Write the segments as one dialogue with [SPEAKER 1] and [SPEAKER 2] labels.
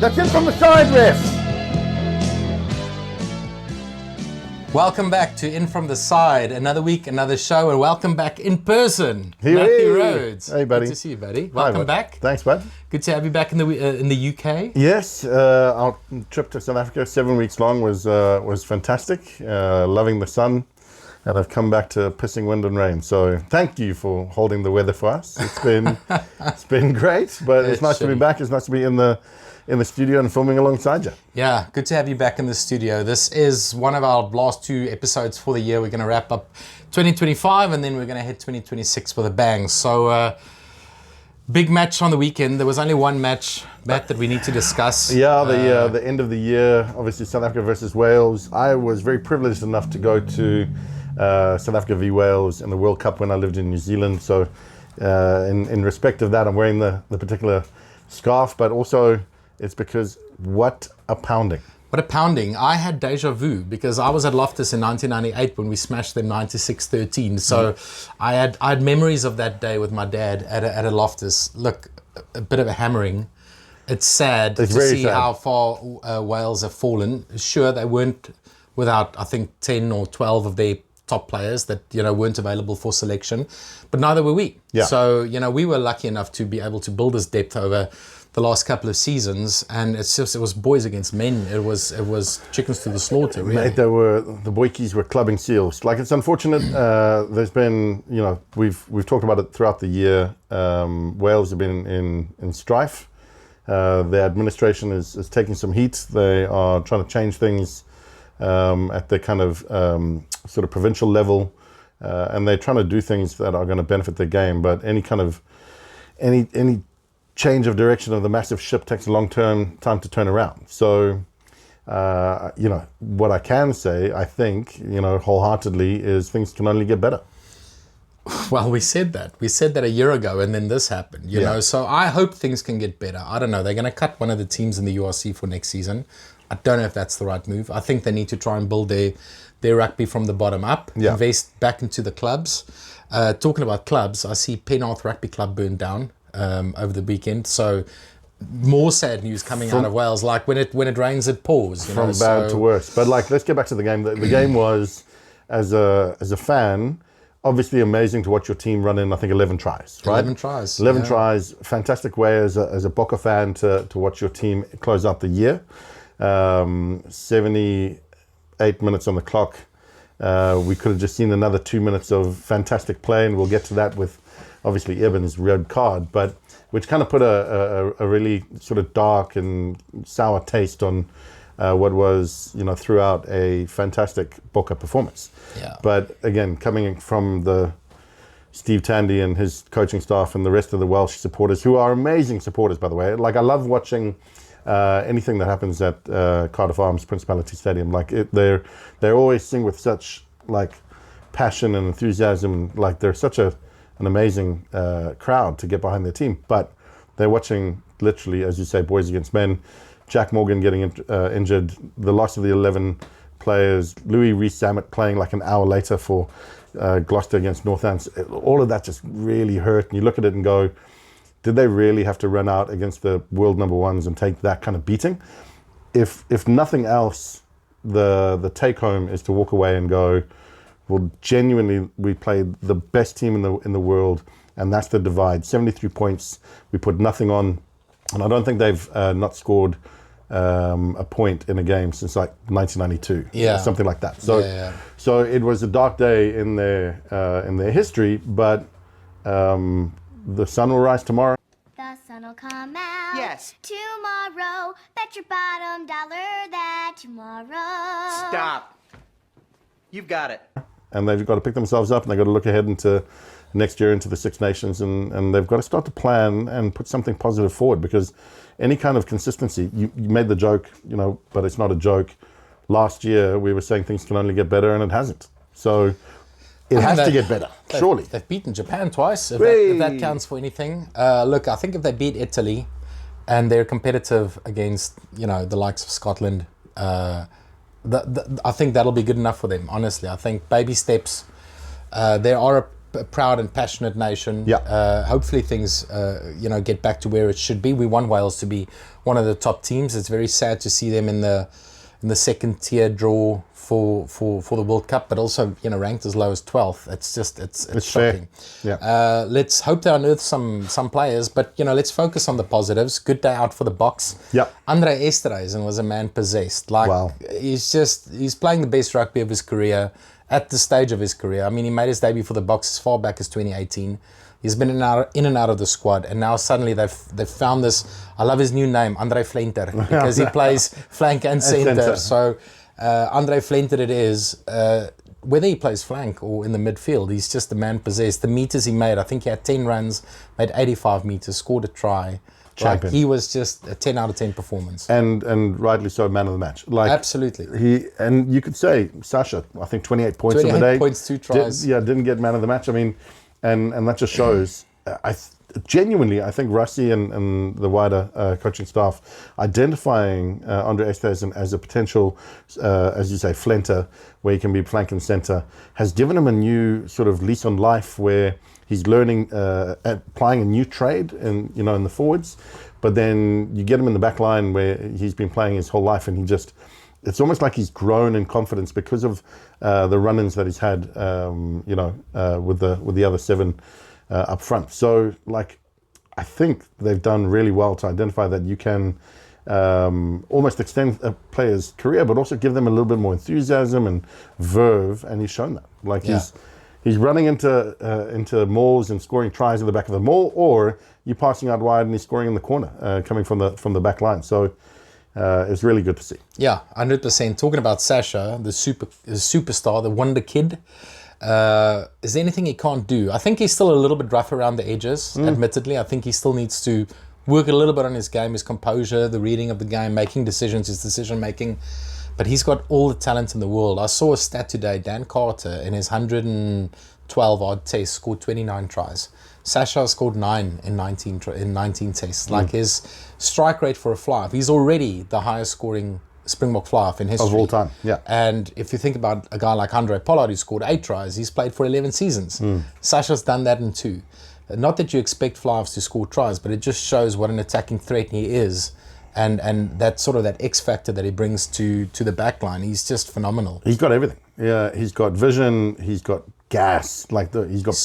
[SPEAKER 1] That's it from the side, ref.
[SPEAKER 2] Welcome back to In From The Side. Another week, another show, and welcome back in person.
[SPEAKER 1] Hey.
[SPEAKER 2] Matthew Rhodes.
[SPEAKER 1] Hey, buddy.
[SPEAKER 2] Good to see you, buddy. Welcome
[SPEAKER 1] Hi,
[SPEAKER 2] back.
[SPEAKER 1] Thanks, bud.
[SPEAKER 2] Good to have you back in the UK.
[SPEAKER 1] Yes, our trip to South Africa, 7 weeks long, was fantastic. Loving the sun, and I've come back to pissing wind and rain. So thank you for holding the weather for us. It's been great, but it's nice to be back. It's nice to be in the studio and filming alongside you.
[SPEAKER 2] Yeah, good to have you back in the studio. This is one of our last two episodes for the year. We're going to wrap up 2025 and then we're going to hit 2026 with a bang. So, big match on the weekend. There was only one match, Matt, that we need to discuss.
[SPEAKER 1] Yeah, the end of the year, obviously South Africa versus Wales. I was very privileged enough to go to South Africa v Wales in the World Cup when I lived in New Zealand. So, in respect of that, I'm wearing the particular scarf, but also it's because what a pounding.
[SPEAKER 2] What a pounding. I had deja vu because I was at Loftus in 1998 when we smashed them 96-13. So I had memories of that day with my dad at a Loftus. Look, a bit of a hammering. It's sad to see how far Wales have fallen. Sure, they weren't without, I think, 10 or 12 of their top players that, weren't available for selection. But neither were we.
[SPEAKER 1] Yeah.
[SPEAKER 2] So, we were lucky enough to be able to build this depth over the last couple of seasons, and it was boys against men. It was chickens to the slaughter, really.
[SPEAKER 1] Mate, the boykies were clubbing seals. Like, it's unfortunate. There's been, we've talked about it throughout the year. Wales have been in strife. The administration is taking some heat. They are trying to change things at the kind of sort of provincial level, and they're trying to do things that are going to benefit the game. But any change of direction of the massive ship takes a long time to turn around. So, what I can say, I think, wholeheartedly, is things can only get better.
[SPEAKER 2] Well, we said that. We said that a year ago, and then this happened, you know. So I hope things can get better. I don't know. They're going to cut one of the teams in the URC for next season. I don't know if that's the right move. I think they need to try and build their rugby from the bottom up, invest back into the clubs. Talking about clubs, I see Penarth Rugby Club burned down over the weekend. So more sad news coming out of Wales. Like when it rains, it pours.
[SPEAKER 1] From bad to worse. But let's get back to the game. The game was, as a fan, obviously amazing to watch your team run in. I think 11 tries. Right?
[SPEAKER 2] 11 tries.
[SPEAKER 1] 11 tries. Fantastic way as a Bokke fan to watch your team close out the year. 78 minutes on the clock. We could have just seen another 2 minutes of fantastic play, and we'll get to that with obviously Eben's red card, but which kind of put a really sort of dark and sour taste on what was, throughout a fantastic Bokke performance.
[SPEAKER 2] Yeah.
[SPEAKER 1] But again, coming from the Steve Tandy and his coaching staff and the rest of the Welsh supporters, who are amazing supporters, by the way. Like, I love watching anything that happens at Cardiff Arms Principality Stadium. Like, they always sing with such passion and enthusiasm. Like, they're such an amazing crowd to get behind their team. But they're watching, literally, as you say, boys against men. Jack Morgan getting injured, the loss of the 11 players, Louis Rees-Zammit playing like an hour later for Gloucester against Northants. All of that just really hurt. And you look at it and go, did they really have to run out against the world number ones and take that kind of beating? If nothing else, the take home is to walk away and go, well, genuinely, we played the best team in the world, and that's the divide. 73 points, we put nothing on, and I don't think they've not scored a point in a game since 1992, something like that. So it was a dark day in their history, but the sun will rise tomorrow.
[SPEAKER 3] The sun will come out.
[SPEAKER 4] Yes.
[SPEAKER 3] Tomorrow. Bet your bottom dollar that tomorrow.
[SPEAKER 4] Stop. You've got it.
[SPEAKER 1] And they've got to pick themselves up, and they've got to look ahead into next year, into the Six Nations, and they've got to start to plan and put something positive forward, because any kind of consistency, you made the joke, but it's not a joke. Last year, we were saying things can only get better, and it hasn't. So it has to get better, surely.
[SPEAKER 2] They've beaten Japan twice, if that counts for anything. Look, I think if they beat Italy and they're competitive against, the likes of Scotland, I think that'll be good enough for them, honestly. I think baby steps. There are proud and passionate nation.
[SPEAKER 1] Yeah.
[SPEAKER 2] Hopefully things, get back to where it should be. We want Wales to be one of the top teams. It's very sad to see them in the second tier draw for the World Cup, but also ranked as low as 12th. It's just it's shocking.
[SPEAKER 1] Fair. Yeah.
[SPEAKER 2] Let's hope they unearth some players, but let's focus on the positives. Good day out for the Boks.
[SPEAKER 1] Yeah.
[SPEAKER 2] Andre Esterhuizen was a man possessed. Like
[SPEAKER 1] Wow.
[SPEAKER 2] he's playing the best rugby of his career at the stage of his career. I mean, he made his debut for the Boks as far back as 2018. He's been in and out of the squad, and now suddenly they've found this. I love his new name, Andre Flenter, because he plays flank and centre. So Andre Flenter it is. Whether he plays flank or in the midfield, he's just a man possessed. The meters he made, I think he had 10 runs, made 85 meters, scored a try.
[SPEAKER 1] Champion.
[SPEAKER 2] Like, he was just a 10 out of 10 performance.
[SPEAKER 1] And rightly so, man of the match. Like,
[SPEAKER 2] absolutely.
[SPEAKER 1] And you could say Sasha, I think 28 points on the
[SPEAKER 2] 28
[SPEAKER 1] day.
[SPEAKER 2] points, 2 tries.
[SPEAKER 1] Didn't get man of the match. I mean, and that just shows. Genuinely, I think Rusty and the wider coaching staff identifying Andre Esterhuizen as a potential, as you say, flenter, where he can be flank and centre, has given him a new sort of lease on life where he's learning, applying a new trade in the forwards. But then you get him in the back line where he's been playing his whole life, and it's almost like he's grown in confidence because of the run-ins that he's had, with the other 7 up front. So, I think they've done really well to identify that you can almost extend a player's career, but also give them a little bit more enthusiasm and verve, and he's shown that. He's running into mauls and scoring tries at the back of the maul, or you're passing out wide and he's scoring in the corner, coming from the back line. So it's really good to see.
[SPEAKER 2] Yeah, 100%. Talking about Sasha, the superstar, the wonder kid. Is there anything he can't do? I think he's still a little bit rough around the edges, admittedly. I think he still needs to work a little bit on his game, his composure, the reading of the game, making decisions, his decision making. But he's got all the talent in the world. I saw a stat today, Dan Carter, in his 112 odd tests, scored 29 tries. Sasha scored 9 in 19 tests. Like, his strike rate for a fly-off, he's already the highest scoring Springbok fly-off in history.
[SPEAKER 1] Of all time, yeah.
[SPEAKER 2] And if you think about a guy like Andre Pollard, who scored 8 tries, he's played for 11 seasons. Sasha's done that in 2. Not that you expect fly-offs to score tries, but it just shows what an attacking threat he is. And that sort of that X factor that he brings to the back line. He's just phenomenal.
[SPEAKER 1] He's got everything. Yeah, he's got vision, he's got gas, he's got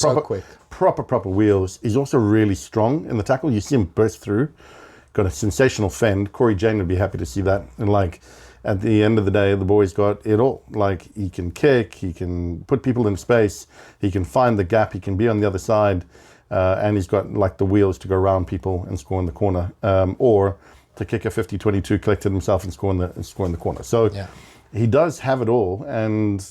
[SPEAKER 1] proper wheels. He's also really strong in the tackle. You see him burst through. Got a sensational fend. Corey Jane would be happy to see that. And at the end of the day, the boy's got it all. He can kick, he can put people in space, he can find the gap, he can be on the other side, and he's got the wheels to go around people and score in the corner, or to kick a 50-22, collect it himself and score in the corner. So he does have it all. And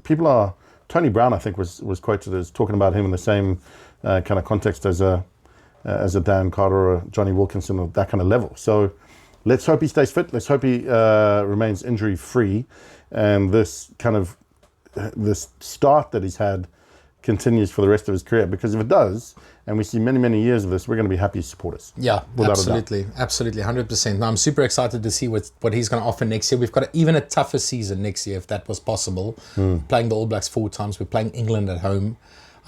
[SPEAKER 1] people are, Tony Brown, I think, was quoted as talking about him in the same kind of context as a Dan Carter or a Johnny Wilkinson, or that kind of level. So let's hope he stays fit. Let's hope he remains injury free, and this start that he's had continues for the rest of his career. Because if it does, and we see many years of this, we're going to be happy supporters.
[SPEAKER 2] Yeah, absolutely, 100%. Now, I'm super excited to see what he's going to offer next year. We've got even a tougher season next year, if that was possible. Playing the All Blacks 4 times, we're playing England at home.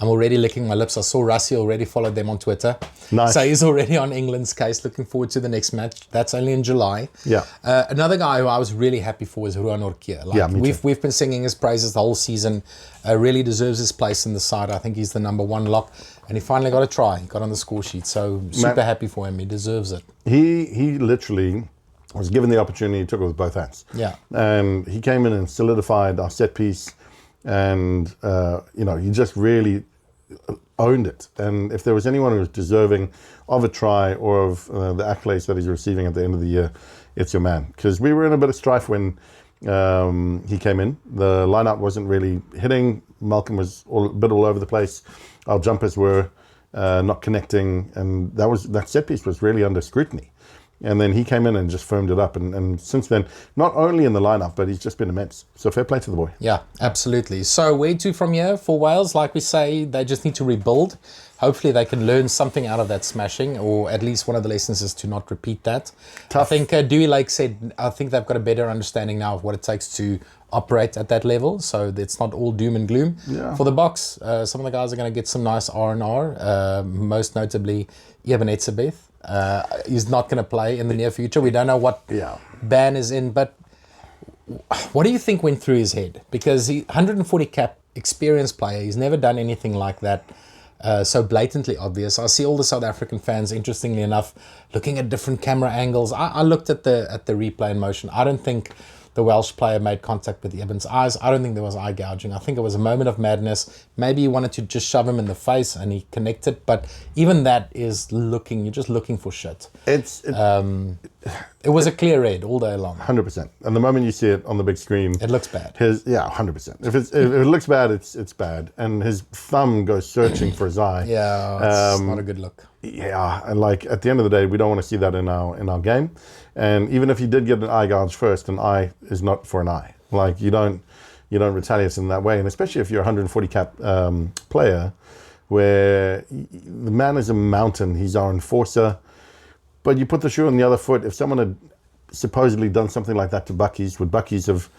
[SPEAKER 2] I'm already licking my lips. I saw Rassie already followed them on Twitter.
[SPEAKER 1] Nice. So
[SPEAKER 2] he's already on England's case. Looking forward to the next match. That's only in July.
[SPEAKER 1] Yeah.
[SPEAKER 2] Another guy who I was really happy for is Ruan Orkia. We've been singing his praises the whole season. Really deserves his place in the side. I think he's the number 1 lock. And he finally got a try. He got on the score sheet. So super happy for him. He deserves it.
[SPEAKER 1] He literally was given the opportunity. He took it with both hands.
[SPEAKER 2] Yeah.
[SPEAKER 1] And he came in and solidified our set piece. And, he just really owned it. And if there was anyone who was deserving of a try or of the accolades that he's receiving at the end of the year, it's your man. Because we were in a bit of strife when he came in. The lineup wasn't really hitting. Malcolm was a bit all over the place. Our jumpers were not connecting, and that set piece was really under scrutiny. And then he came in and just firmed it up. And since then, not only in the lineup, but he's just been immense. So fair play to the boy.
[SPEAKER 2] Yeah, absolutely. So where to from here for Wales? Like we say, they just need to rebuild. Hopefully they can learn something out of that smashing, or at least one of the lessons is to not repeat that.
[SPEAKER 1] Tough.
[SPEAKER 2] I think Dewey Lake said, I think they've got a better understanding now of what it takes to operate at that level, so it's not all doom and gloom.
[SPEAKER 1] Yeah.
[SPEAKER 2] For the Boks, some of the guys are going to get some nice R&R, most notably Eben Etzebeth. He's not going to play in the near future. We don't know what ban is in, but what do you think went through his head? Because he 140 cap experienced player, he's never done anything like that. So blatantly obvious. I see all the South African fans, interestingly enough, looking at different camera angles. I looked at the replay in motion. I don't think the Welsh player made contact with Eben's eyes. I don't think there was eye gouging. I think it was a moment of madness. Maybe he wanted to just shove him in the face and he connected. But even that is you're just looking for shit. It was a clear red all day long.
[SPEAKER 1] 100%. And the moment you see it on the big screen,
[SPEAKER 2] it looks bad.
[SPEAKER 1] 100%. If it looks bad, it's bad. And his thumb goes searching for his eye.
[SPEAKER 2] Yeah, it's not a good look.
[SPEAKER 1] Yeah, and like at the end of the day, we don't want to see that in our game. And even if he did get an eye gouge first, an eye is not for an eye. Like you don't retaliate in that way. And especially if you're a 140 cap player, where the man is a mountain. He's our enforcer. But you put the shoe on the other foot. If someone had supposedly done something like that to Bucky's, would Bucky's have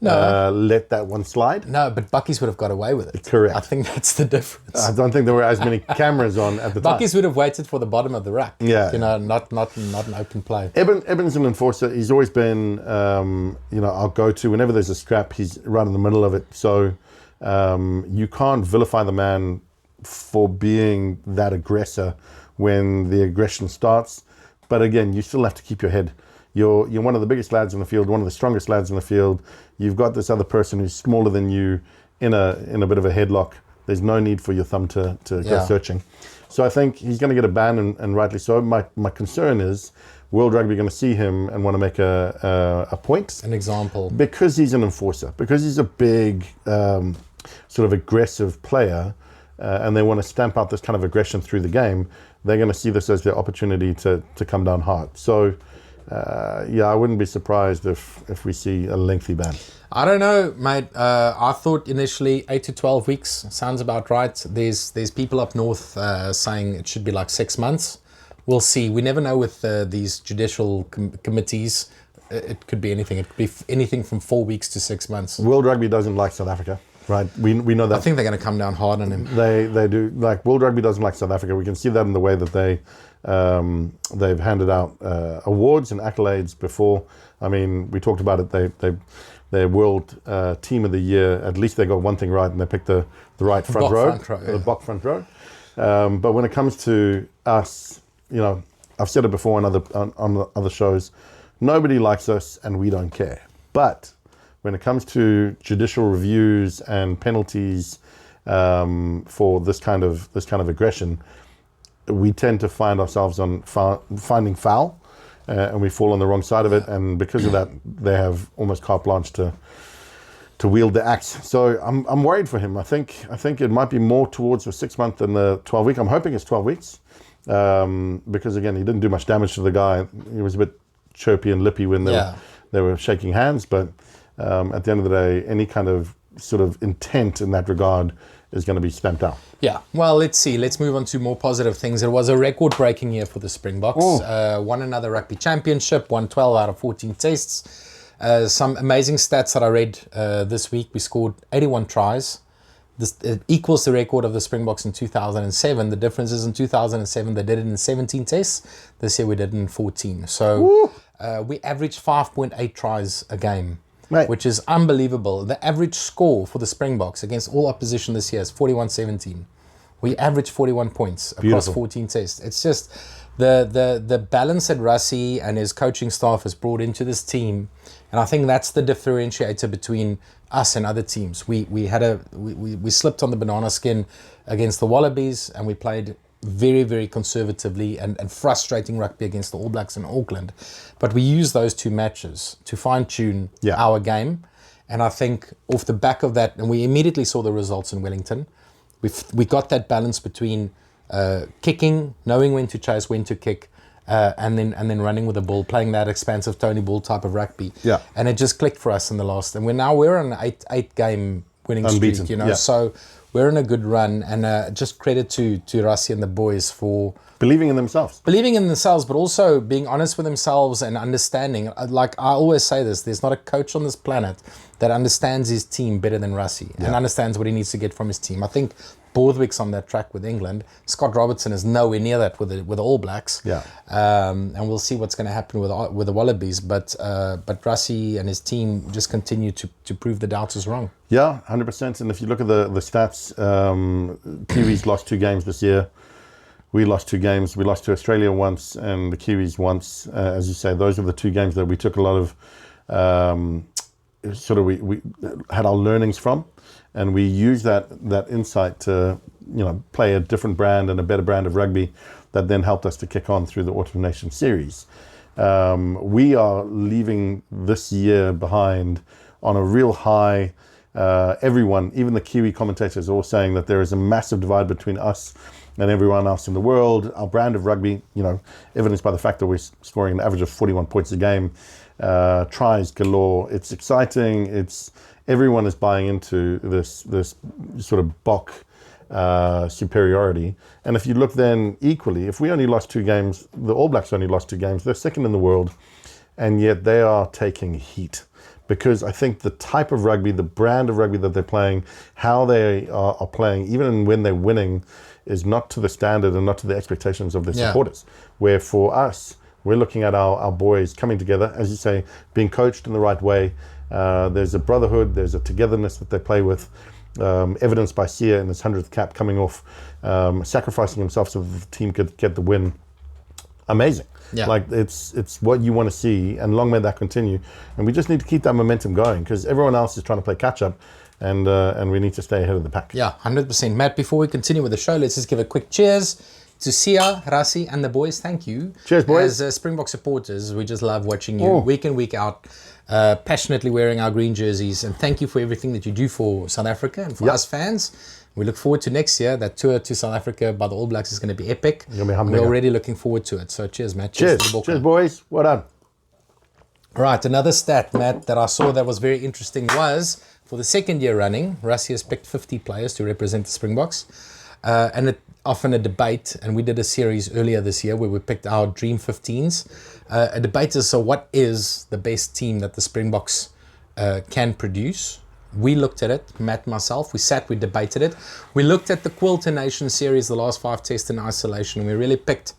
[SPEAKER 1] let that one slide?
[SPEAKER 2] No, but Bucky's would have got away with it.
[SPEAKER 1] Correct.
[SPEAKER 2] I think that's the difference.
[SPEAKER 1] I don't think there were as many cameras on at the time.
[SPEAKER 2] Bucky's would have waited for the bottom of the rack.
[SPEAKER 1] Yeah.
[SPEAKER 2] Not an open play.
[SPEAKER 1] Eben's an enforcer. He's always been, our go-to. Whenever there's a scrap, he's right in the middle of it. So you can't vilify the man for being that aggressor when the aggression starts. But again, you still have to keep your head. You're one of the biggest lads in the field, one of the strongest lads in the field. You've got this other person who's smaller than you in a bit of a headlock. There's no need for your thumb to go searching. So I think he's going to get a ban, and rightly so. My concern is, World Rugby going to see him and want to make a point?
[SPEAKER 2] An example.
[SPEAKER 1] Because he's an enforcer, because he's a big, sort of aggressive player, and they want to stamp out this kind of aggression through the game. They're going to see this as their opportunity to come down hard. So, I wouldn't be surprised if we see a lengthy ban.
[SPEAKER 2] I don't know, mate. I thought initially 8 to 12 weeks sounds about right. There's people up north saying it should be like 6 months. We'll see. We never know with these judicial committees. It could be anything. It could be anything from 4 weeks to 6 months.
[SPEAKER 1] World Rugby doesn't like South Africa. Right, we know that.
[SPEAKER 2] I think they're going to come down hard on him.
[SPEAKER 1] They do. Like World Rugby doesn't like South Africa. We can see that in the way that they've handed out awards and accolades before. I mean, we talked about it. They're World Team of the Year. At least they got one thing right, and they picked the right front row, the Bok front row. But when it comes to us, I've said it before on other shows. Nobody likes us, and we don't care. But when it comes to judicial reviews and penalties for this kind of aggression, we tend to find ourselves on finding foul, and we fall on the wrong side of it. And because of that, they have almost carte blanche to wield the axe. So I'm worried for him. I think it might be more towards the 6 month than the 12 week. I'm hoping it's 12 weeks because again, he didn't do much damage to the guy. He was a bit chirpy and lippy when they were shaking hands, but. At the end of the day, any kind of sort of intent in that regard is going to be stamped out.
[SPEAKER 2] Yeah, well, let's see. Let's move on to more positive things. It was a record-breaking year for the Springboks. Won another rugby championship, won 12 out of 14 tests. Some amazing stats that I read this week. We scored 81 tries. This equals the record of the Springboks in 2007. The difference is in 2007, they did it in 17 tests. This year we did it in 14. So we averaged 5.8 tries a game. Right. Which is unbelievable. The average score for the Springboks against all opposition this year is 41-17. We averaged 41 points across 14 tests. It's just the balance that Rassie and his coaching staff has brought into this team, and I think that's the differentiator between us and other teams. We slipped on the banana skin against the Wallabies, and we played very, very conservatively and frustrating rugby against the All Blacks in Auckland. But we used those two matches to fine-tune our game. And I think off the back of that, and we immediately saw the results in Wellington, we got that balance between kicking, knowing when to chase, when to kick, and then running with the ball, playing that expansive Tony Ball type of rugby. Yeah. And it just clicked for us in the last. And we're on an eight game winning streak, So we're in a good run, and just credit to Rassie and the boys for
[SPEAKER 1] Believing in themselves.
[SPEAKER 2] believing in themselves, but also being honest with themselves and understanding. Like I always say this, there's not a coach on this planet that understands his team better than Rassie and understands what he needs to get from his team. I think Borthwick's on that track with England. Scott Robertson is nowhere near that with the All Blacks.
[SPEAKER 1] Yeah.
[SPEAKER 2] And we'll see what's going to happen with the Wallabies. But Rassie and his team just continue to prove the doubters wrong.
[SPEAKER 1] Yeah, 100%. And if you look at the stats, Kiwis lost 2 games this year. We lost 2 games. We lost to Australia once and the Kiwis once. As you say, those were the 2 games that we took a lot of, we had our learnings from. And we used that insight to, play a different brand and a better brand of rugby that then helped us to kick on through the Quilter Nations Series. We are leaving this year behind on a real high. Everyone, even the Kiwi commentators, are all saying that there is a massive divide between us and everyone else in the world. Our brand of rugby, evidenced by the fact that we're scoring an average of 41 points a game, tries galore. It's exciting. Everyone is buying into this sort of Bok superiority. And if you look then equally, if we only lost 2 games, the All Blacks only lost 2 games, they're second in the world, and yet they are taking heat. Because I think the type of rugby, the brand of rugby that they're playing, how they are playing, even when they're winning, is not to the standard and not to the expectations of their supporters. Where for us, we're looking at our boys coming together, as you say, being coached in the right way. There's a brotherhood, there's a togetherness that they play with, evidenced by Sia in his 100th cap coming off, sacrificing himself so that the team could get the win. Amazing.
[SPEAKER 2] Yeah.
[SPEAKER 1] Like it's what you want to see, and long may that continue. And we just need to keep that momentum going because everyone else is trying to play catch up, and we need to stay ahead of the pack.
[SPEAKER 2] Yeah, 100%. Matt, before we continue with the show, let's just give a quick cheers to Sia, Rassie, and the boys. Thank you.
[SPEAKER 1] Cheers, boys.
[SPEAKER 2] As Springbok supporters, we just love watching you week in, week out, passionately wearing our green jerseys. And thank you for everything that you do for South Africa and for us fans. We look forward to next year. That tour to South Africa by the All Blacks is going to be epic.
[SPEAKER 1] We're
[SPEAKER 2] already looking forward to it. So cheers, Matt.
[SPEAKER 1] Cheers.
[SPEAKER 2] To the
[SPEAKER 1] Cheers, boys. Well done.
[SPEAKER 2] Right, another stat, Matt, that I saw that was very interesting was, for the second year running, Rassie has picked 50 players to represent the Springboks. And it often a debate, and we did a series earlier this year where we picked our Dream 15s. A debate is, so what is the best team that the Springboks can produce? We looked at it, Matt and myself, we debated it. We looked at the Quilter Nations Series, the last 5 tests in isolation, and we really picked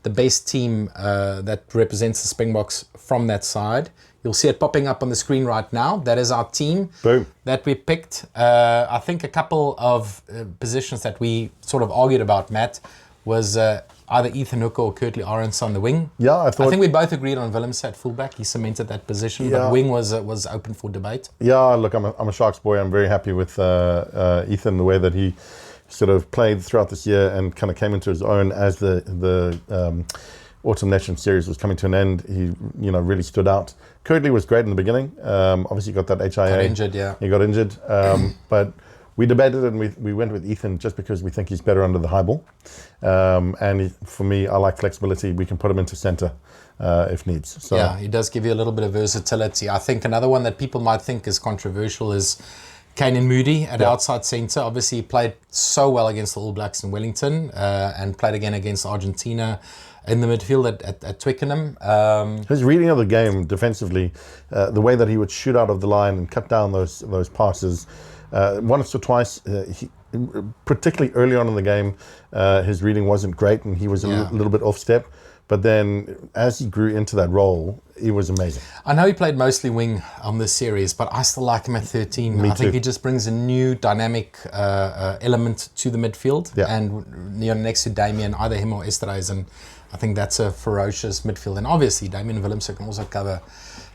[SPEAKER 2] the best team that represents the Springboks from that side. You'll see it popping up on the screen right now. That is our team that we picked. I think a couple of positions that we sort of argued about, Matt, was either Ethan Hooker or Kurtley Arendse on the wing.
[SPEAKER 1] Yeah, I
[SPEAKER 2] think we both agreed on Willems at fullback. He cemented that position, but wing was open for debate.
[SPEAKER 1] Yeah, look, I'm a Sharks boy. I'm very happy with Ethan, the way that he sort of played throughout this year and kind of came into his own as the Autumn Nations Series was coming to an end. He, really stood out. Kurtley was great in the beginning. Obviously got that HIA.
[SPEAKER 2] Got injured, yeah.
[SPEAKER 1] He got injured. But we debated and we went with Ethan just because we think he's better under the high ball. For me, I like flexibility. We can put him into centre if needs. So
[SPEAKER 2] yeah, he does give you a little bit of versatility. I think another one that people might think is controversial is Kanan Moody at outside centre. Obviously, he played so well against the All Blacks in Wellington and played again against Argentina in the midfield at Twickenham.
[SPEAKER 1] His reading of the game defensively, the way that he would shoot out of the line and cut down those passes, once or twice, particularly early on in the game, his reading wasn't great and he was a little bit off step. But then as he grew into that role, he was amazing.
[SPEAKER 2] I know he played mostly wing on this series, but I still like him at 13. I think he just brings a new dynamic element to the midfield.
[SPEAKER 1] Yeah.
[SPEAKER 2] And next to Damien, either him or Esterhuizen, I think that's a ferocious midfield. And obviously, Damien Willems can also cover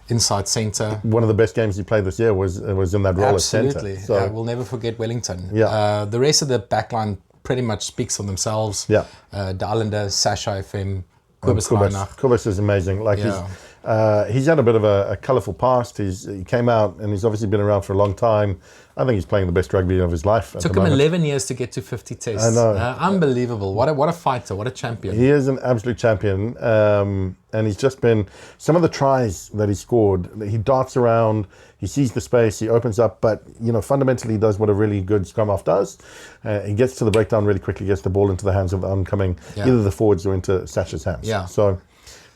[SPEAKER 2] inside centre.
[SPEAKER 1] One of the best games he played this year was in that role at centre.
[SPEAKER 2] Absolutely. So we'll never forget Wellington. Yeah. The rest of the backline pretty much speaks for themselves.
[SPEAKER 1] Yeah.
[SPEAKER 2] De Allende, Sasha FM,
[SPEAKER 1] Kobus is amazing. Like he's had a bit of a colourful past. He came out and he's obviously been around for a long time. I think he's playing the best rugby of his life.
[SPEAKER 2] Took him 11 years to get to 50 tests.
[SPEAKER 1] I know.
[SPEAKER 2] Unbelievable. What a fighter. What a champion.
[SPEAKER 1] He is an absolute champion. And he's just been, some of the tries that he scored, he darts around, he sees the space, he opens up, but, fundamentally he does what a really good scrum half does. He gets to the breakdown really quickly, gets the ball into the hands of the oncoming, either the forwards or into Sasha's hands.
[SPEAKER 2] Yeah.
[SPEAKER 1] So,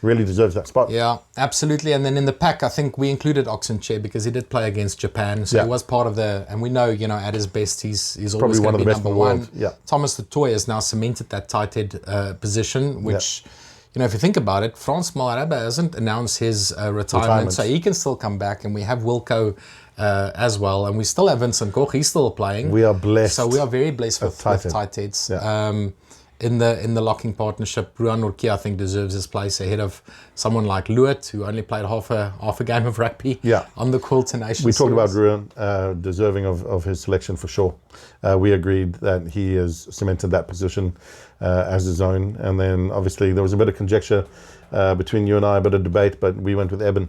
[SPEAKER 1] really deserves that spot.
[SPEAKER 2] Yeah, absolutely. And then in the pack, I think we included Oxenchair because he did play against Japan. So he was part of and we know, at his best, he's always going to be number one.
[SPEAKER 1] Yeah.
[SPEAKER 2] Thomas du Toit has now cemented that tight head position, which, if you think about it, Frans Malherbe hasn't announced his retirement, so he can still come back. And we have Wilco as well. And we still have Vincent Koch, he's still playing.
[SPEAKER 1] We are blessed.
[SPEAKER 2] So we are very blessed with tight heads.
[SPEAKER 1] Yeah.
[SPEAKER 2] In the locking partnership, Ruan Nortje, I think, deserves his place ahead of someone like Luet, who only played half a game of rugby on the Quilter Nations Series.
[SPEAKER 1] We talked about Ruan, deserving of his selection for sure. We agreed that he has cemented that position as his own. And then, obviously, there was a bit of conjecture between you and I, a bit of debate, but we went with Eben.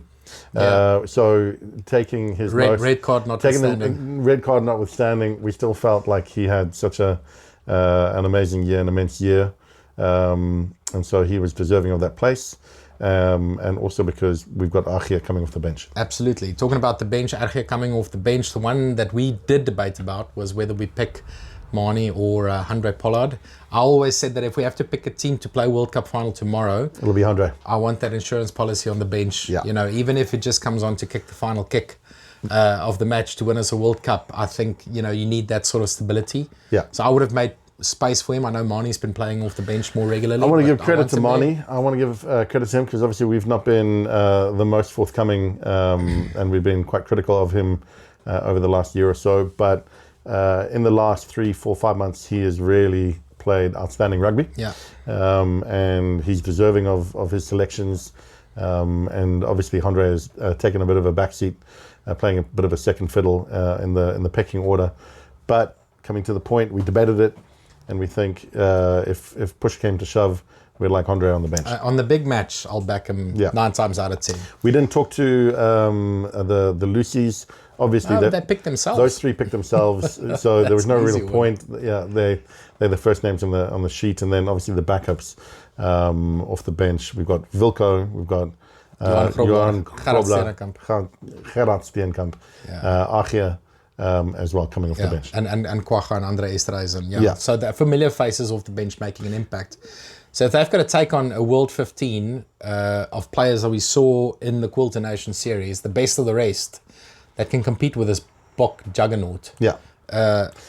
[SPEAKER 1] So taking his
[SPEAKER 2] red card
[SPEAKER 1] notwithstanding, we still felt like he had such an amazing year, an immense year, and so he was deserving of that place, and also because we've got Archia coming off the bench.
[SPEAKER 2] Absolutely. Talking about the bench, Archia coming off the bench, the one that we did debate about was whether we pick Mani or Handré Pollard. I always said that if we have to pick a team to play World Cup final tomorrow,
[SPEAKER 1] it'll be Handré.
[SPEAKER 2] I want that insurance policy on the bench. Even if it just comes on to kick the final kick of the match to win us a World Cup, I think you need that sort of stability.
[SPEAKER 1] Yeah.
[SPEAKER 2] So I would have made space for him. I know Mani's been playing off the bench more regularly.
[SPEAKER 1] I want to give credit to Mani. I want to give credit to him because obviously we've not been the most forthcoming, and we've been quite critical of him over the last year or so. But in the last 3, 4, 5 months, he has really played outstanding rugby.
[SPEAKER 2] Yeah.
[SPEAKER 1] And he's deserving of his selections. And obviously Handré has taken a bit of a backseat, playing a bit of a second fiddle in the pecking order. But coming to the point, we debated it, and we think if push came to shove, we'd like Handré on the bench.
[SPEAKER 2] On the big match, I'll back him 9 times out of 10.
[SPEAKER 1] We didn't talk to the Lucies. Obviously,
[SPEAKER 2] they picked themselves.
[SPEAKER 1] Those 3 picked themselves, so there was no real point. Yeah, they're the first names on the sheet, and then obviously the backups off the bench. We've got Wilco, we've got Johan Grobler, Gerard Steenkamp, Archia as well coming off the bench.
[SPEAKER 2] And Quagga and Andre Esterhuizen. Yeah. So the familiar faces off the bench making an impact. So if they've got to take on a World 15 of players that we saw in the Quilter Nations Series, the best of the rest, that can compete with this Bok juggernaut.
[SPEAKER 1] Yeah.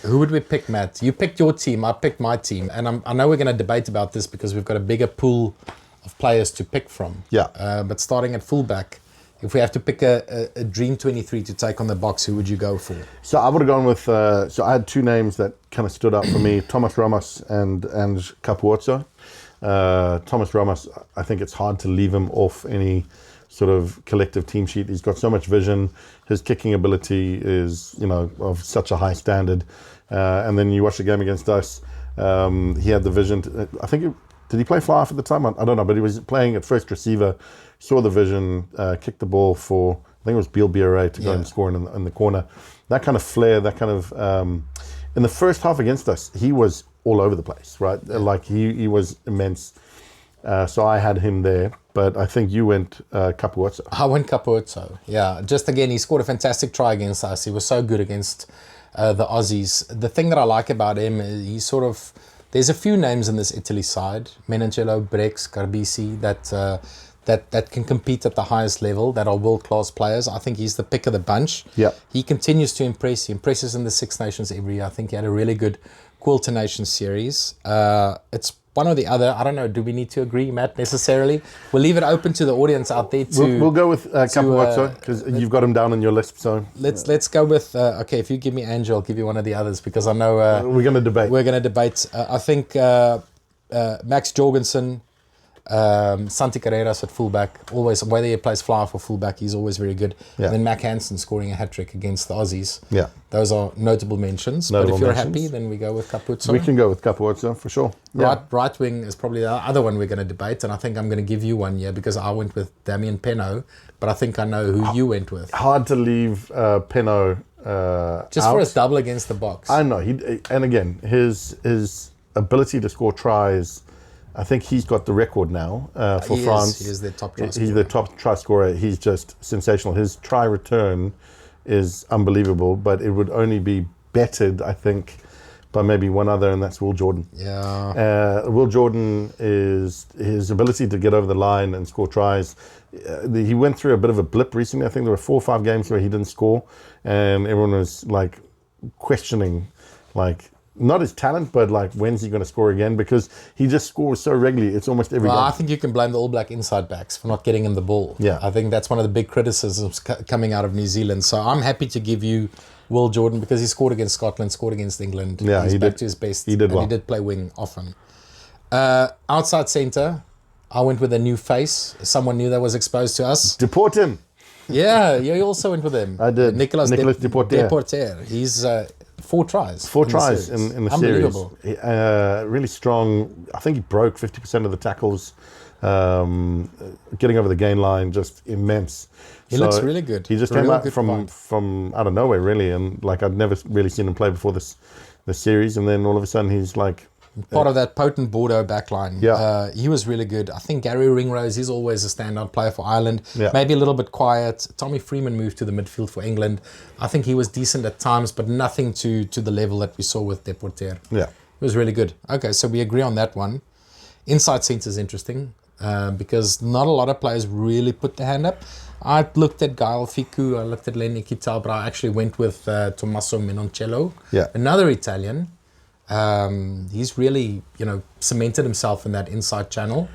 [SPEAKER 2] Who would we pick, Matt? You picked your team, I picked my team. And I know we're going to debate about this because we've got a bigger pool of players to pick from.
[SPEAKER 1] Yeah.
[SPEAKER 2] But starting at fullback, if we have to pick a Dream 23 to take on the Boks, who would you go for?
[SPEAKER 1] So I would have gone with, so I had 2 names that kind of stood out for me, Thomas Ramos and Capuozzo. Thomas Ramos, I think it's hard to leave him off any sort of collective team sheet. He's got so much vision. His kicking ability is, of such a high standard. And then you watch the game against us. He had the vision. Did he play fly off at the time? I don't know, but he was playing at first receiver, saw the vision, kicked the ball for, I think it was Biel Biore to go and score in the corner. That kind of flair, that kind of, in the first half against us, he was all over the place, right? Like he was immense. So I had him there, but I think you went Capuozzo.
[SPEAKER 2] I went Capuozzo, yeah. Just again, he scored a fantastic try against us. He was so good against the Aussies. The thing that I like about him is he sort of, there's a few names in this Italy side, Menangelo, Brex, Garbisi, that can compete at the highest level, that are world-class players. I think he's the pick of the bunch.
[SPEAKER 1] Yeah.
[SPEAKER 2] He continues to impress. He impresses in the Six Nations every year. I think he had a really good Quilter Nations Series. It's one or the other. I don't know. Do we need to agree, Matt, necessarily? We'll leave it open to the audience out there to...
[SPEAKER 1] We'll go with Capuozzo, because you've got him down on your list. So
[SPEAKER 2] Let's go with... okay, if you give me Angel, I'll give you one of the others, because I know...
[SPEAKER 1] we're going to debate.
[SPEAKER 2] We're going to debate. I think Max Jorgensen, Santi Carreras at fullback, always, whether he plays fly for fullback, he's always very good.
[SPEAKER 1] Yeah.
[SPEAKER 2] And then Mac Hansen scoring a hat-trick against the Aussies.
[SPEAKER 1] Yeah.
[SPEAKER 2] Those are notable mentions. But if you're happy, then we go with Capuozzo.
[SPEAKER 1] We can go with Capuozzo, for sure. Yeah.
[SPEAKER 2] Right wing is probably the other one we're going to debate, and I think I'm going to give you one, because I went with Damien Penaud, but I think I know who you went with.
[SPEAKER 1] Hard to leave Penaud
[SPEAKER 2] Just
[SPEAKER 1] out.
[SPEAKER 2] for his double against the box.
[SPEAKER 1] I know. And again, his ability to score tries, I think he's got the record now for France.
[SPEAKER 2] He is their top try scorer.
[SPEAKER 1] He's the top try scorer. He's just sensational. His try return is unbelievable, but it would only be bettered, I think, by maybe one other, and that's Will Jordan.
[SPEAKER 2] Yeah.
[SPEAKER 1] Will Jordan is his ability to get over the line and score tries. He went through a bit of a blip recently. I think there were 4 or 5 games where he didn't score, and everyone was like questioning, like, not his talent, but like, when's he going to score again? Because he just scores so regularly. It's almost every game.
[SPEAKER 2] I think you can blame the All Black inside backs for not getting him the ball.
[SPEAKER 1] Yeah.
[SPEAKER 2] I think that's one of the big criticisms coming out of New Zealand. So I'm happy to give you Will Jordan because he scored against Scotland, scored against England.
[SPEAKER 1] Yeah,
[SPEAKER 2] he's
[SPEAKER 1] he
[SPEAKER 2] back
[SPEAKER 1] did.
[SPEAKER 2] to his best.
[SPEAKER 1] He did well.
[SPEAKER 2] And he did play wing often. Outside centre, I went with a new face, someone new that was exposed to us.
[SPEAKER 1] Deport him.
[SPEAKER 2] Yeah, you also went with him.
[SPEAKER 1] I did.
[SPEAKER 2] Nicolas
[SPEAKER 1] Deporter.
[SPEAKER 2] Deporter. He's 4 tries.
[SPEAKER 1] 4 tries in the series.
[SPEAKER 2] Unbelievable.
[SPEAKER 1] Really strong. I think he broke 50% of the tackles. Getting over the gain line, just immense.
[SPEAKER 2] He looks really good.
[SPEAKER 1] He just came out from out of nowhere, really, and like I'd never really seen him play before this series, and then all of a sudden he's like
[SPEAKER 2] part of that potent Bordeaux backline.
[SPEAKER 1] Yeah.
[SPEAKER 2] He was really good. I think Gary Ringrose, he's always a standout player for Ireland.
[SPEAKER 1] Yeah.
[SPEAKER 2] Maybe a little bit quiet. Tommy Freeman moved to the midfield for England. I think he was decent at times, but nothing to the level that we saw with Deporter.
[SPEAKER 1] Yeah.
[SPEAKER 2] He was really good. Okay, so we agree on that one. Inside centre is interesting because not a lot of players really put their hand up. I looked at Gael Ficou, I looked at Lenny Kital, but I actually went with Tommaso Menoncello, another Italian. He's really, cemented himself in that inside channel.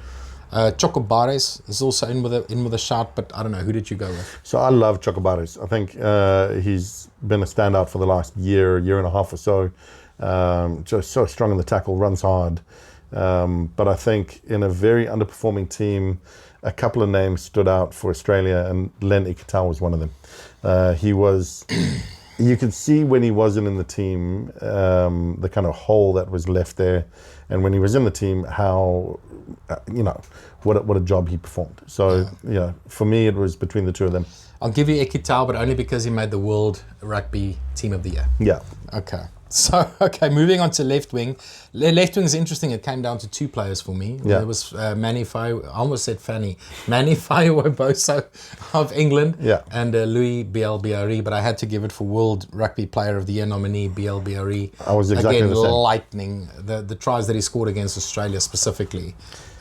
[SPEAKER 2] Choco Bares is also in with a shout, but I don't know. Who did you go with?
[SPEAKER 1] So I love Choco Bares. I think he's been a standout for the last year and a half or so. Just so strong in the tackle, runs hard. But I think in a very underperforming team, a couple of names stood out for Australia, and Len Ikatal was one of them. He was, you could see when he wasn't in the team, the kind of hole that was left there, and when he was in the team, how, what a job he performed. So, for me, it was between the two of them.
[SPEAKER 2] I'll give you Ekital, but only because he made the World Rugby Team of the Year.
[SPEAKER 1] Yeah.
[SPEAKER 2] Okay. So, moving on to left wing. Left wing is interesting. It came down to 2 players for me.
[SPEAKER 1] Yeah.
[SPEAKER 2] There was Manny Faiwo-Boso of England and Louis Bielbiari, but I had to give it for World Rugby Player of the Year nominee Bielbiari.
[SPEAKER 1] I was exactly
[SPEAKER 2] Again,
[SPEAKER 1] the same.
[SPEAKER 2] lightning. The tries that he scored against Australia specifically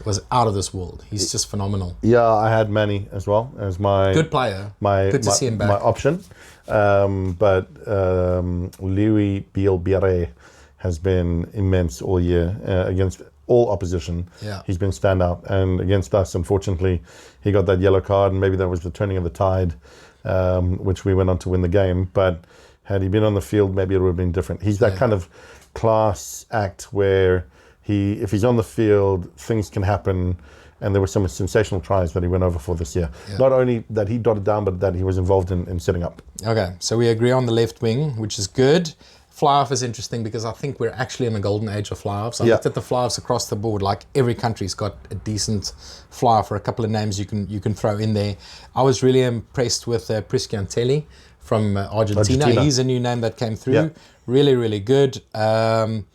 [SPEAKER 2] was out of this world. He's just phenomenal.
[SPEAKER 1] Yeah, I had Manny as well as my...
[SPEAKER 2] Good player. Good to see him back.
[SPEAKER 1] My option. But Louis Bielbiari has been immense all year against all opposition.
[SPEAKER 2] Yeah.
[SPEAKER 1] He's been standout, and against us, unfortunately, he got that yellow card, and maybe that was the turning of the tide, which we went on to win the game. But had he been on the field, maybe it would have been different. He's that kind of class act where if he's on the field, things can happen. And there were some sensational tries that he went over for this year. Yeah. Not only that he dotted down, but that he was involved in setting up.
[SPEAKER 2] Okay, so we agree on the left wing, which is good. Fly-off is interesting because I think we're actually in the golden age of fly-offs. I looked at the fly-offs across the board. Like every country's got a decent fly-off, or a couple of names you can throw in there. I was really impressed with Prisciantelli from Argentina. He's a new name that came through.
[SPEAKER 1] Yeah.
[SPEAKER 2] Really, really good. Ntamak,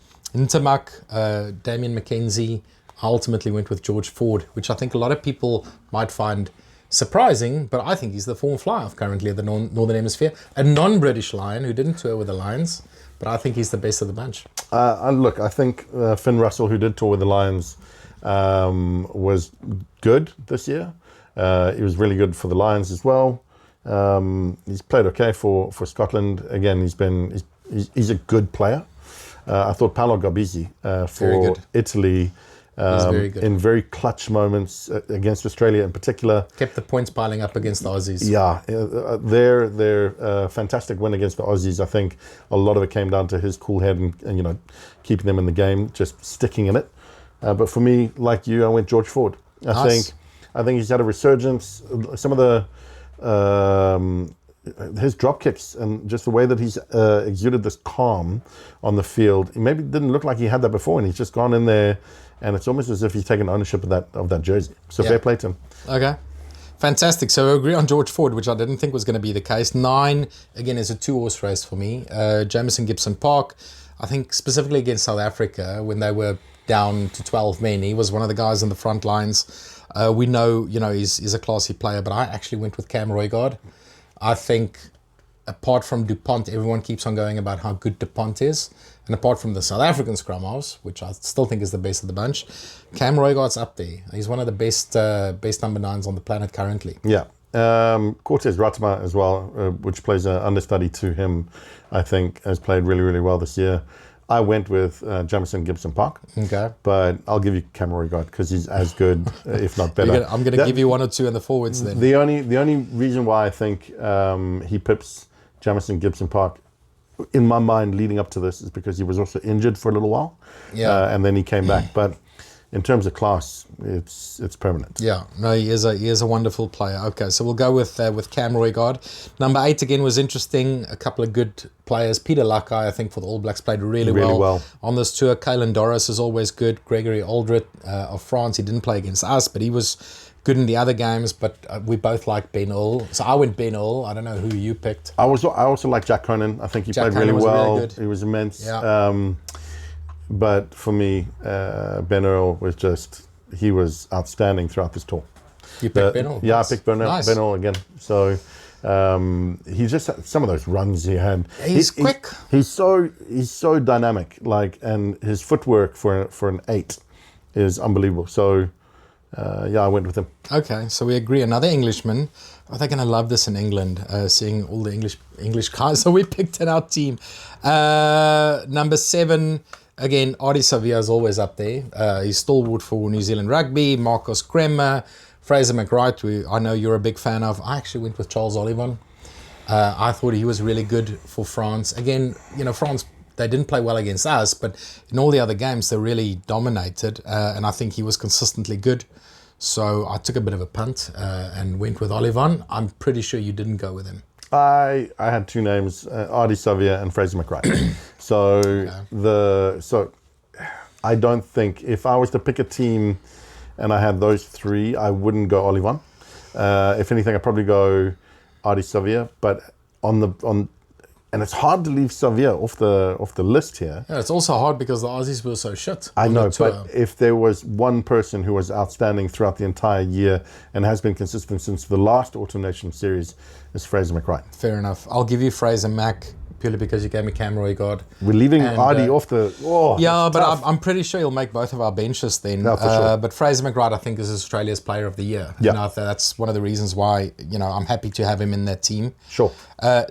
[SPEAKER 2] Damien McKenzie. I ultimately went with George Ford, which I think a lot of people might find surprising, but I think he's the form fly-off currently at the Northern Hemisphere. A non-British Lion who didn't tour with the Lions, but I think he's the best of the bunch.
[SPEAKER 1] Look, I think Finn Russell, who did tour with the Lions, was good this year. He was really good for the Lions as well. He's played okay for Scotland. Again, he's a good player. I thought Paolo Gabisi for Italy,
[SPEAKER 2] very good.
[SPEAKER 1] in very clutch moments against Australia in particular.
[SPEAKER 2] Kept the points piling up against the Aussies.
[SPEAKER 1] Yeah, their fantastic win against the Aussies. I think a lot of it came down to his cool head and keeping them in the game, just sticking in it. But for me, like you, I went George Ford. I think he's had a resurgence. Some of the his drop kicks and just the way that he's exuded this calm on the field. He maybe didn't look like he had that before, and he's just gone in there. And it's almost as if he's taken ownership of that jersey. So fair play to him.
[SPEAKER 2] Okay. Fantastic. So I agree on George Ford, which I didn't think was going to be the case. 9, again, is a 2-horse race for me. Jamison Gibson Park, I think specifically against South Africa, when they were down to 12 men, he was one of the guys in the front lines. We know, he's a classy player, but I actually went with Cam Roygaard. I think apart from DuPont, everyone keeps on going about how good DuPont is. And apart from the South African scrum halves, which I still think is the best of the bunch, Cam Roygaard's up there. He's one of the best number 9s on the planet currently.
[SPEAKER 1] Yeah. Cortez Ratama as well, which plays an understudy to him, I think, has played really, really well this year. I went with Jamison Gibson Park. Okay. But I'll give you Cam Roygaard because he's as good, if not better.
[SPEAKER 2] I'm going to give you 1 or 2 in the forwards then.
[SPEAKER 1] The only reason why I think he pips Jamison Gibson Park, in my mind, leading up to this, is because he was also injured for a little while. Yeah. And then he came back. But in terms of class, it's permanent.
[SPEAKER 2] Yeah, no, he is a wonderful player. Okay, so we'll go with Cam Roygaard. Number 8 again was interesting. A couple of good players. Peter Lakai, I think, for the All Blacks played really well on this tour. Kalen Doris is always good. Gregory Aldrit of France, he didn't play against us, but he was good in the other games. But we both like Ben Earl, so I went Ben Earl. I don't know who you picked.
[SPEAKER 1] I also like Jack Conan. I think he played really well.
[SPEAKER 2] Really good.
[SPEAKER 1] He was immense.
[SPEAKER 2] Yeah.
[SPEAKER 1] But for me, Ben Earl he was outstanding throughout this tour.
[SPEAKER 2] You picked Ben Earl?
[SPEAKER 1] Yeah, I picked Ben Earl again. So he just had some of those runs he had.
[SPEAKER 2] He's quick.
[SPEAKER 1] He's so dynamic, and his footwork for an 8 is unbelievable. So I went with him.
[SPEAKER 2] Okay, so we agree. Another Englishman. Oh, they're going to love this in England, seeing all the English guys. So we picked in our team. Number 7. Again, Ardie Savia is always up there. He's stalwart for New Zealand rugby. Marcus Kremer, Fraser McWright, who I know you're a big fan of. I actually went with Charles Olivon. I thought he was really good for France. Again, France, they didn't play well against us, but in all the other games, they really dominated. And I think he was consistently good. So I took a bit of a punt and went with Olivon. I'm pretty sure you didn't go with him.
[SPEAKER 1] I had 2 names, Ardie Savia and Fraser McWright. So I don't think, if I was to pick a team and I had those 3, I wouldn't go Olivon. If anything, I'd probably go Ardie Savia. But and it's hard to leave Savia off the list here.
[SPEAKER 2] Yeah, it's also hard because the Aussies were so shit.
[SPEAKER 1] I know, but if there was one person who was outstanding throughout the entire year and has been consistent since the last Quilter Nations Series, it's Fraser McWright.
[SPEAKER 2] Fair enough. I'll give you Fraser Mac purely because you gave me Cam Roygaard.
[SPEAKER 1] We're leaving Ardie off the... Oh,
[SPEAKER 2] yeah, but I'm pretty sure he'll make both of our benches then.
[SPEAKER 1] No, for sure.
[SPEAKER 2] But Fraser McWright, I think, is Australia's Player of the Year.
[SPEAKER 1] Yeah.
[SPEAKER 2] That's one of the reasons why I'm happy to have him in that team.
[SPEAKER 1] Sure.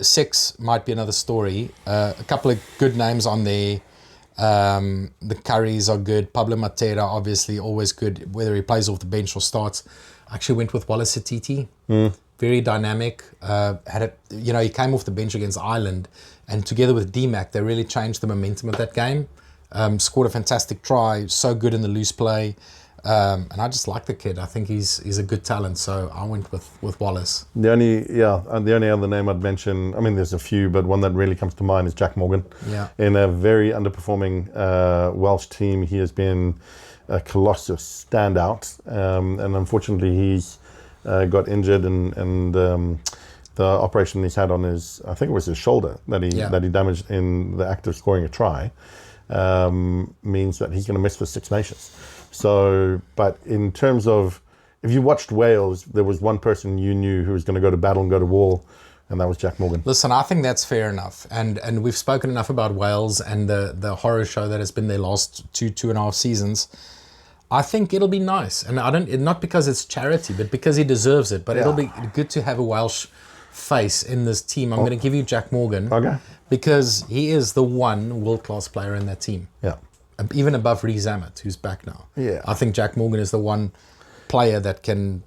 [SPEAKER 2] 6 might be another story. A couple of good names on there. The Currys are good. Pablo Matera, obviously, always good, whether he plays off the bench or starts. I actually went with Wallace Atiti. Very dynamic. He came off the bench against Ireland, and together with DMAC, they really changed the momentum of that game. Scored a fantastic try, so good in the loose play. And I just like the kid. I think he's a good talent, so I went with Wallace.
[SPEAKER 1] The only other name I'd mention, I mean, there's a few, but one that really comes to mind is Jack Morgan.
[SPEAKER 2] Yeah.
[SPEAKER 1] In a very underperforming Welsh team, he has been a colossus standout, and unfortunately he's got injured, and the operation he's had on his, I think it was his shoulder that he damaged in the act of scoring a try, means that he's going to miss the Six Nations. So, but in terms of, if you watched Wales, there was one person you knew who was going to go to battle and go to war, and that was Jack Morgan.
[SPEAKER 2] Listen, I think that's fair enough. And we've spoken enough about Wales and the horror show that has been their last two and a half seasons. I think it'll be nice. And not because it's charity, but because he deserves it. But it'll be good to have a Welsh face in this team. I'm going to give you Jack Morgan.
[SPEAKER 1] Okay. Because
[SPEAKER 2] he is the one world-class player in that team.
[SPEAKER 1] Yeah.
[SPEAKER 2] Even above Reece Zammit, who's back now.
[SPEAKER 1] Yeah.
[SPEAKER 2] I think Jack Morgan is the one player that can,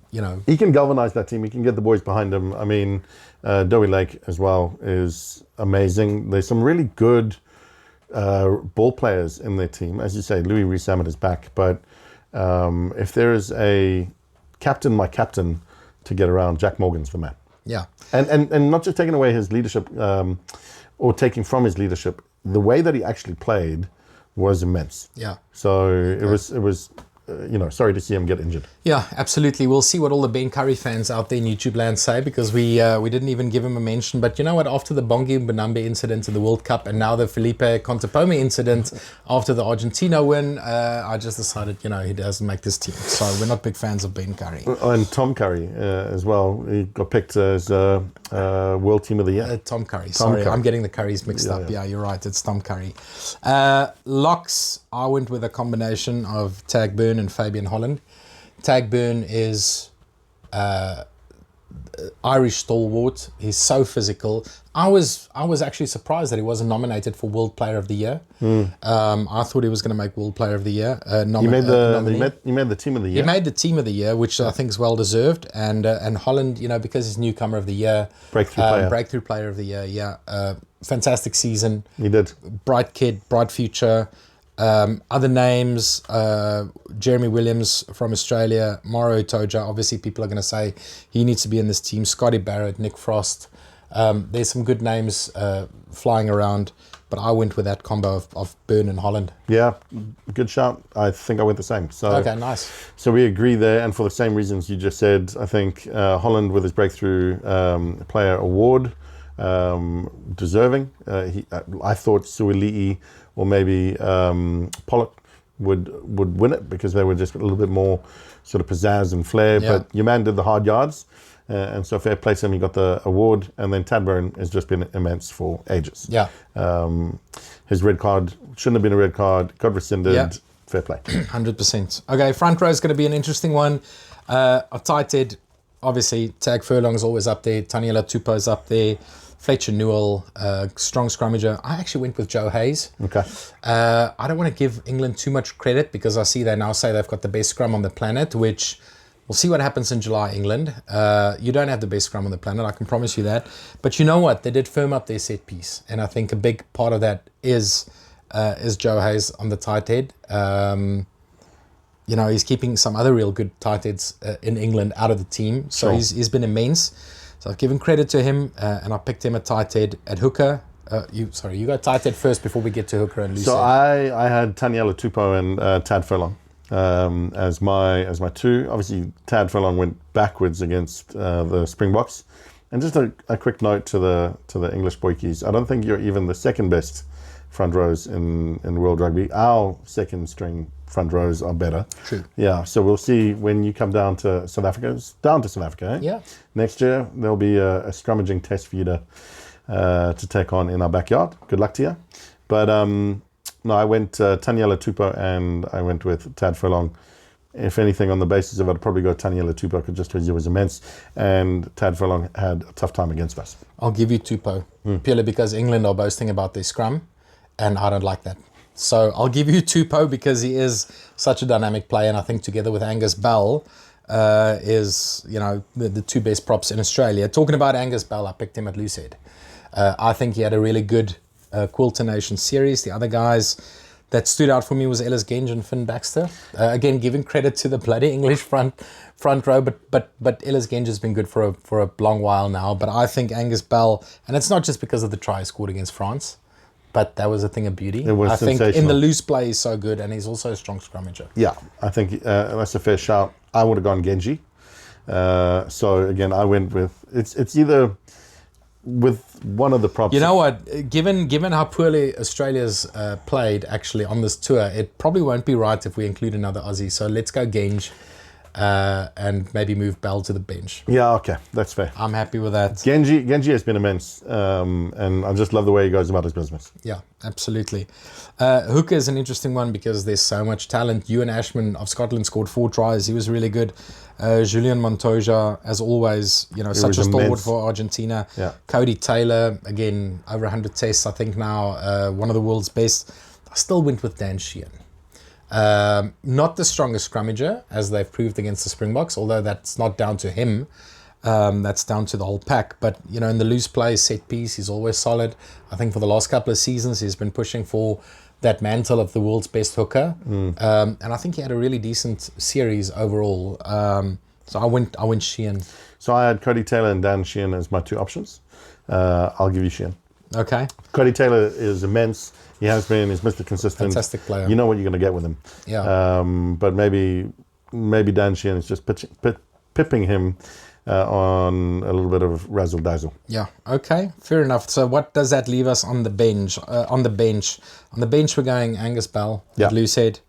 [SPEAKER 1] He can galvanise that team. He can get the boys behind him. I mean, Dowie Lake as well is amazing. There's some really good ball players in their team. As you say, Louis Reece Zammit is back. But if there is my captain to get around, Jack Morgan's the man.
[SPEAKER 2] Yeah.
[SPEAKER 1] And not just taking away his leadership or taking from his leadership, the way that he actually played was immense.
[SPEAKER 2] Yeah.
[SPEAKER 1] So it was sorry to see him get injured.
[SPEAKER 2] Yeah, absolutely. We'll see what all the Ben Curry fans out there in YouTube land say, because we didn't even give him a mention. But you know what? After the Bongi Mbonambe incident in the World Cup and now the Felipe Contepome incident after the Argentina win, I just decided, he doesn't make this team. So we're not big fans of Ben Curry.
[SPEAKER 1] And Tom Curry as well. He got picked as World Team of the Year.
[SPEAKER 2] Tom Curry. Sorry,
[SPEAKER 1] Curry.
[SPEAKER 2] I'm getting the Currys mixed up. Yeah, you're right. It's Tom Curry. Locks, I went with a combination of Tag Byrne and Fabian Holland. Tag Byrne is Irish stalwart. He's so physical. I was actually surprised that he wasn't nominated for World Player of the Year. I thought he was going to make World Player of the Year.
[SPEAKER 1] He made the Team of the Year.
[SPEAKER 2] He made the Team of the Year, which I think is well deserved. And Holland, because he's Newcomer of the Year, Breakthrough Player of the Year. Yeah, fantastic season.
[SPEAKER 1] He did.
[SPEAKER 2] Bright kid, bright future. Other names, Jeremy Williams from Australia, Maro Itoja. Obviously, people are going to say he needs to be in this team. Scotty Barrett, Nick Frost. There's some good names flying around, but I went with that combo of Byrne and Holland. Yeah,
[SPEAKER 1] good shout. I think I went the same. So
[SPEAKER 2] okay, nice.
[SPEAKER 1] So we agree there, and for the same reasons you just said. I think Holland with his Breakthrough Player Award, deserving. I thought Suoli'i or maybe Pollock would win it because they were just a little bit more sort of pizzazz and flair. Yeah. But your man did the hard yards. And so fair play to him, he got the award. And then Tad Byrne has just been immense for ages.
[SPEAKER 2] Yeah.
[SPEAKER 1] His red card shouldn't have been a red card, got rescinded. Yeah. Fair play.
[SPEAKER 2] 100%. Okay, front row is going to be an interesting one. I've tighted, obviously, Tag Furlong's always up there. Taniela Tupou's up there. Fletcher Newell, strong scrummager. I actually went with Joe Hayes.
[SPEAKER 1] Okay.
[SPEAKER 2] I don't want to give England too much credit because I see they now say they've got the best scrum on the planet, which we'll see what happens in July, England. You don't have the best scrum on the planet, I can promise you that. But you know what? They did firm up their set piece. And I think a big part of that is Joe Hayes on the tight head. He's keeping some other real good tight heads in England out of the team. So sure. He's been immense. So I've given credit to him, and I picked him a tight head at hooker. You go tight head first before we get to hooker and loose.
[SPEAKER 1] So I had Taniela Tupou and Tad Furlong as my two. Obviously, Tad Furlong went backwards against the Springboks. And just a quick note to the English boykies. I don't think you're even the second best front rows in World Rugby. Our second string front rows are better.
[SPEAKER 2] True.
[SPEAKER 1] Yeah, so we'll see when you come down to South Africa. It's down to South Africa, eh?
[SPEAKER 2] Yeah.
[SPEAKER 1] Next year, there'll be a scrummaging test for you to take on in our backyard. Good luck to you. But no, I went Taniela Tupou and I went with Tad Furlong. If anything, on the basis of it, I'd probably go Taniela Tupou just because he was immense. And Tad Furlong had a tough time against us.
[SPEAKER 2] I'll give you Tupou, purely because England are boasting about their scrum, and I don't like that. So I'll give you Tupou because he is such a dynamic player, and I think together with Angus Bell is the two best props in Australia. Talking about Angus Bell, I picked him at loosehead. I think he had a really good Quilter Nations Series. The other guys that stood out for me was Ellis Genge and Finn Baxter. Again, giving credit to the bloody English front row, but Ellis Genge has been good for a long while now. But I think Angus Bell, and it's not just because of the try he scored against France, but that was a thing of beauty.
[SPEAKER 1] It was
[SPEAKER 2] I
[SPEAKER 1] sensational.
[SPEAKER 2] think in the loose play he's so good, and he's also a strong scrummager.
[SPEAKER 1] Yeah, I think that's a fair shout. I would have gone Genji. So again, I went with it's either with one of the props.
[SPEAKER 2] You know what? Given how poorly Australia's played actually on this tour, it probably won't be right if we include another Aussie. So let's go Genge. And maybe move Bell to the bench.
[SPEAKER 1] Yeah, okay, that's fair.
[SPEAKER 2] I'm happy with that.
[SPEAKER 1] Genji has been immense, and I just love the way he goes about his business.
[SPEAKER 2] Yeah, absolutely. Hooker is an interesting one because there's so much talent. Ewan Ashman of Scotland scored 4 tries. He was really good. Julian Montoya, as always, such a stalwart for Argentina.
[SPEAKER 1] Yeah.
[SPEAKER 2] Cody Taylor, again, over 100 tests, I think now, one of the world's best. I still went with Dan Sheehan. Not the strongest scrummager, as they've proved against the Springboks, although that's not down to him. That's down to the whole pack. But, in the loose play, set piece, he's always solid. I think for the last couple of seasons, he's been pushing for that mantle of the world's best hooker. And I think he had a really decent series overall. So I went Sheehan.
[SPEAKER 1] So I had Cody Taylor and Dan Sheehan as my two options. I'll give you Sheehan.
[SPEAKER 2] Okay.
[SPEAKER 1] Cody Taylor is immense. He has been. He's Mr. Consistent.
[SPEAKER 2] Fantastic player.
[SPEAKER 1] You know what you're going to get with him.
[SPEAKER 2] Yeah.
[SPEAKER 1] But maybe Dan Sheehan is just pipping him on a little bit of razzle dazzle.
[SPEAKER 2] Yeah. Okay. Fair enough. So what does that leave us on the bench? On the bench, we're going Angus Bell,
[SPEAKER 1] Yeah.
[SPEAKER 2] loose head,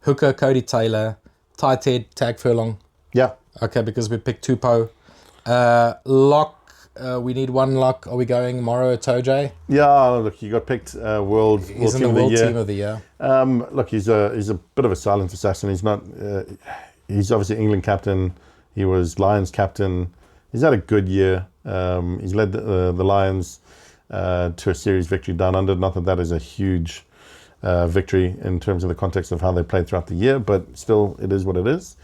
[SPEAKER 2] hooker Cody Taylor, tight head Tag Furlong.
[SPEAKER 1] Yeah.
[SPEAKER 2] Okay, because we picked Tupou. Lock. We need one lock. Are we going Morrow or Tojay?
[SPEAKER 1] Yeah, look, you got picked world
[SPEAKER 2] He's in the
[SPEAKER 1] team
[SPEAKER 2] World
[SPEAKER 1] of the year.
[SPEAKER 2] Team of the Year.
[SPEAKER 1] Look, he's a bit of a silent assassin. He's not. He's obviously England captain. He was Lions captain. He's had a good year. He's led the Lions to a series victory down under. Not that that is a huge victory in terms of the context of how they played throughout the year, but still, it is what it is.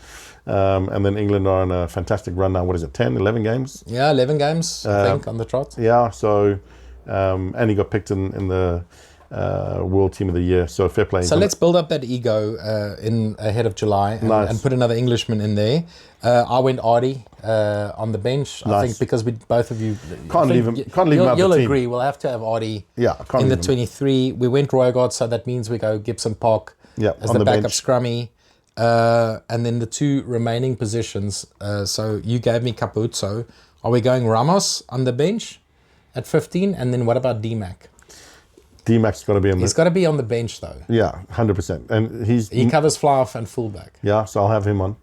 [SPEAKER 1] And then England are on a fantastic run now. What is it, 10, 11 games?
[SPEAKER 2] Yeah, 11 games, I think, on the trot.
[SPEAKER 1] Yeah, so, and he got picked in the World Team of the Year, so fair play.
[SPEAKER 2] So let's build up that ego in ahead of July and put another Englishman in there. I went Ardy on the bench.
[SPEAKER 1] Nice.
[SPEAKER 2] I think because both of you
[SPEAKER 1] Can't leave him out of
[SPEAKER 2] You'll
[SPEAKER 1] the team.
[SPEAKER 2] agree. We'll have to have Ardy
[SPEAKER 1] can't
[SPEAKER 2] in the
[SPEAKER 1] leave him.
[SPEAKER 2] 23. We went Roygaard, so that means we go Gibson Park as
[SPEAKER 1] on
[SPEAKER 2] the backup
[SPEAKER 1] bench.
[SPEAKER 2] scrummy. And then the two remaining positions. So you gave me Capuzzo. Are we going Ramos on the bench at 15? And then what about D-Mac?
[SPEAKER 1] D-Mac's got to be on
[SPEAKER 2] He's got to be on the bench though.
[SPEAKER 1] Yeah, 100%. And
[SPEAKER 2] He covers fly-off and fullback.
[SPEAKER 1] Yeah, so I'll have him on.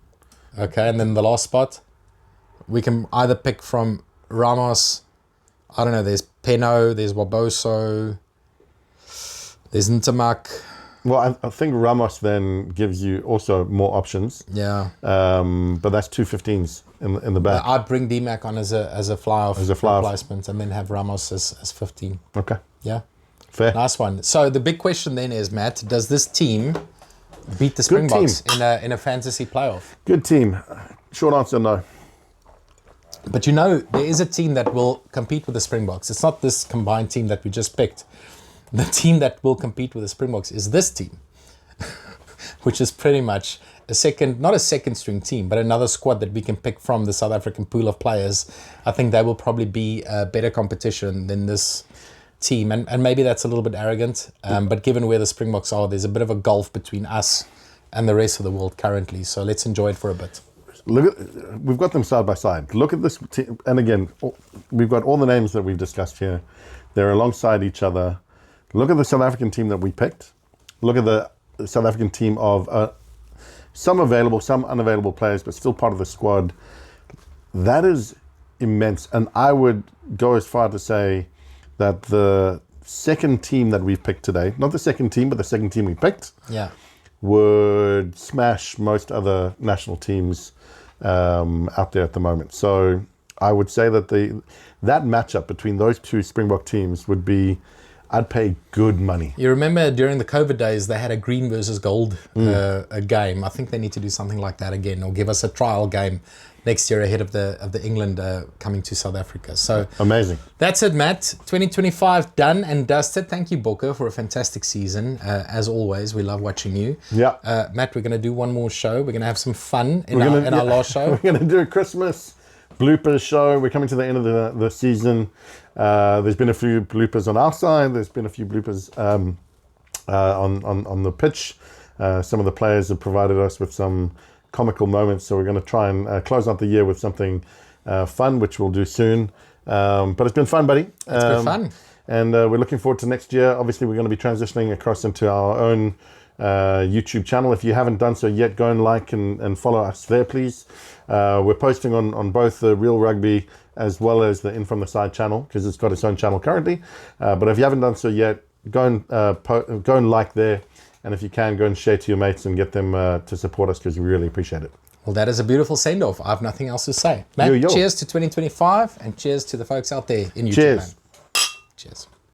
[SPEAKER 2] Okay, and then the last spot, we can either pick from Ramos. I don't know. There's Peno. There's Waboso. There's Ntamak.
[SPEAKER 1] Well, I think Ramos then gives you also more options.
[SPEAKER 2] Yeah.
[SPEAKER 1] But that's two 15s in the back.
[SPEAKER 2] I'd bring D-Mac on as a fly-off
[SPEAKER 1] fly-off.
[SPEAKER 2] replacement and then have Ramos as 15.
[SPEAKER 1] Okay.
[SPEAKER 2] Yeah.
[SPEAKER 1] Fair.
[SPEAKER 2] Nice one. So the big question then is, Matt, does this team beat the Springboks in a fantasy playoff?
[SPEAKER 1] Good team. Short answer, no.
[SPEAKER 2] But you know, there is a team that will compete with the Springboks. It's not this combined team that we just picked. The team that will compete with the Springboks is this team, which is pretty much not a second string team, but another squad that we can pick from the South African pool of players. I think they will probably be a better competition than this team. And maybe that's a little bit arrogant, but given where the Springboks are, there's a bit of a gulf between us and the rest of the world currently. So let's enjoy it for a bit.
[SPEAKER 1] We've got them side by side. Look at this team. And again, we've got all the names that we've discussed here. They're alongside each other. Look at the South African team that we picked. Look at the South African team of some available, some unavailable players, but still part of the squad. That is immense. And I would go as far to say that the second team that we've picked today, not the second team, but the second team we picked, would smash most other national teams out there at the moment. So I would say that that matchup between those two Springbok teams would be, I'd pay good money.
[SPEAKER 2] You remember during the COVID days, they had a green versus gold a game. I think they need to do something like that again, or give us a trial game next year ahead of the England coming to South Africa. So
[SPEAKER 1] amazing.
[SPEAKER 2] That's it, Matt. 2025 done and dusted. Thank you, Booker, for a fantastic season. As always, we love watching you.
[SPEAKER 1] Yeah.
[SPEAKER 2] Matt, we're going to do one more show. We're going to have some fun in our last show.
[SPEAKER 1] We're going to do a Christmas bloopers show. We're coming to the end of the season. There's been a few bloopers on our side. There's been a few bloopers on the pitch. Some of the players have provided us with some comical moments, so we're going to try and close out the year with something fun, which we'll do soon. But it's been fun, buddy.
[SPEAKER 2] It's been fun.
[SPEAKER 1] And we're looking forward to next year. Obviously, we're going to be transitioning across into our own YouTube channel. If you haven't done so yet, go and like and follow us there, please. We're posting on both the Real Rugby as well as the In From The Side channel, because it's got its own channel currently. But if you haven't done so yet, go and like there. And if you can, go and share to your mates and get them to support us, because we really appreciate it.
[SPEAKER 2] Well, that is a beautiful send-off. I have nothing else to say. Matt, cheers to 2025 and cheers to the folks out there in YouTube.
[SPEAKER 1] Cheers.
[SPEAKER 2] Man.